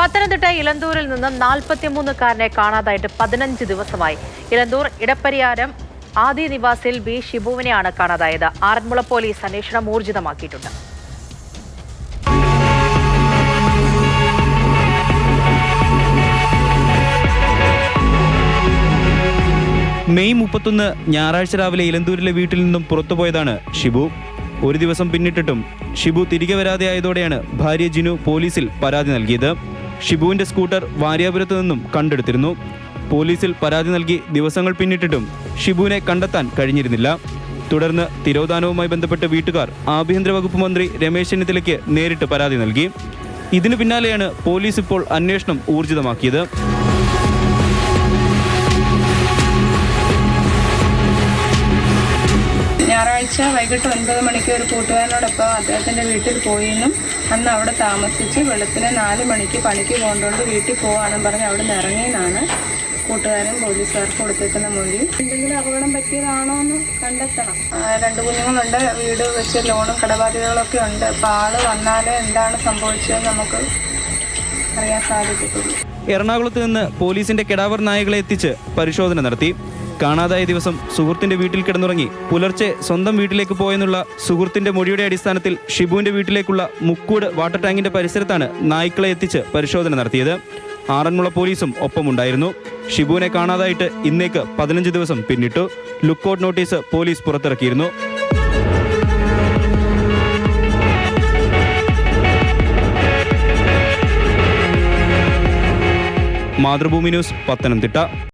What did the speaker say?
പത്തനംതിട്ട ഇലന്തൂരിൽ നിന്ന് 43കാരനെ കാണാതായിട്ട് 15 ദിവസമായി. ഇലന്തൂർ ഇടപ്പരിയാരം ആദി നിവാസിൽ ബി ഷിബുവിനെയാണ് കാണാതായത്. ആറന്മുള പോലീസ് അന്വേഷണം ഊർജിതമാക്കിയിട്ടുണ്ട്. മെയ് 31 ഞായറാഴ്ച രാവിലെ ഇലന്തൂരിലെ വീട്ടിൽ നിന്നും പുറത്തുപോയതാണ് ഷിബു. ഒരു ദിവസം പിന്നിട്ടിട്ടും ഷിബു തിരികെ വരാതെ ആയതോടെയാണ് ഭാര്യ ജിനു പോലീസിൽ പരാതി നൽകിയത്. ഷിബുവിന്റെ സ്കൂട്ടർ വാര്യാപുരത്തു നിന്നും കണ്ടെടുത്തിരുന്നു. പോലീസിൽ പരാതി നൽകി ദിവസങ്ങൾ പിന്നിട്ടിട്ടും ഷിബുവിനെ കണ്ടെത്താൻ കഴിഞ്ഞിരുന്നില്ല. തുടർന്ന് തിരോധാനവുമായി ബന്ധപ്പെട്ട് വീട്ടുകാർ ആഭ്യന്തര വകുപ്പ് മന്ത്രി രമേശ് ചെന്നിത്തലയ്ക്ക് നേരിട്ട് പരാതി നൽകി. ഇതിനു പിന്നാലെയാണ് പോലീസ് ഇപ്പോൾ അന്വേഷണം ഊർജിതമാക്കിയത്. ഞായറാഴ്ച വൈകിട്ട് 9 മണിക്ക് ഒരു കൂട്ടുകാരനോടൊപ്പം അദ്ദേഹത്തിൻ്റെ വീട്ടിൽ പോയെന്നും അന്ന് അവിടെ താമസിച്ച് വെളുപ്പിന് 4 മണിക്ക് പണിക്ക് പോകേണ്ടതുകൊണ്ട് വീട്ടിൽ പോകാമെന്നും പറഞ്ഞ് അവിടെ നിന്ന് ഇറങ്ങിയെന്നാണ് കൂട്ടുകാരൻ പോലീസുകാർക്ക് കൊടുത്തേക്കുന്ന മൊഴി. എന്തെങ്കിലും അപകടം പറ്റിയതാണോ എന്ന് കണ്ടെത്തണം. 2 കുഞ്ഞുങ്ങളുണ്ട്, വീട് വെച്ച് ലോണും കടബാധ്യതകളൊക്കെ ഉണ്ട്. അപ്പോൾ ആൾ വന്നാലേ എന്താണ് സംഭവിച്ചതെന്ന് നമുക്ക് അറിയാൻ സാധിക്കത്തുള്ളൂ. എറണാകുളത്ത് നിന്ന് പോലീസിന്റെ കെടാവർ നായകളെ എത്തിച്ച് പരിശോധന നടത്തി. കാണാതായ ദിവസം സുഹൃത്തിന്റെ വീട്ടിൽ കിടന്നുറങ്ങി പുലർച്ചെ സ്വന്തം വീട്ടിലേക്ക് പോയെന്നുള്ള സുഹൃത്തിന്റെ മൊഴിയുടെ അടിസ്ഥാനത്തിൽ ഷിബുവിന്റെ വീട്ടിലേക്കുള്ള മുക്കൂട് വാട്ടർ ടാങ്കിന്റെ പരിസരത്താണ് നായ്ക്കളെ എത്തിച്ച് പരിശോധന നടത്തിയത്. ആറന്മുള പോലീസും ഒപ്പമുണ്ടായിരുന്നു. ഷിബുവിനെ കാണാതായിട്ട് ഇന്നേക്ക് 15 ദിവസം പിന്നിട്ടു. ലുക്കൌട്ട് നോട്ടീസ് പോലീസ് പുറത്തിറക്കിയിരുന്നു. മാതൃഭൂമി ന്യൂസ്, പത്തനംതിട്ട.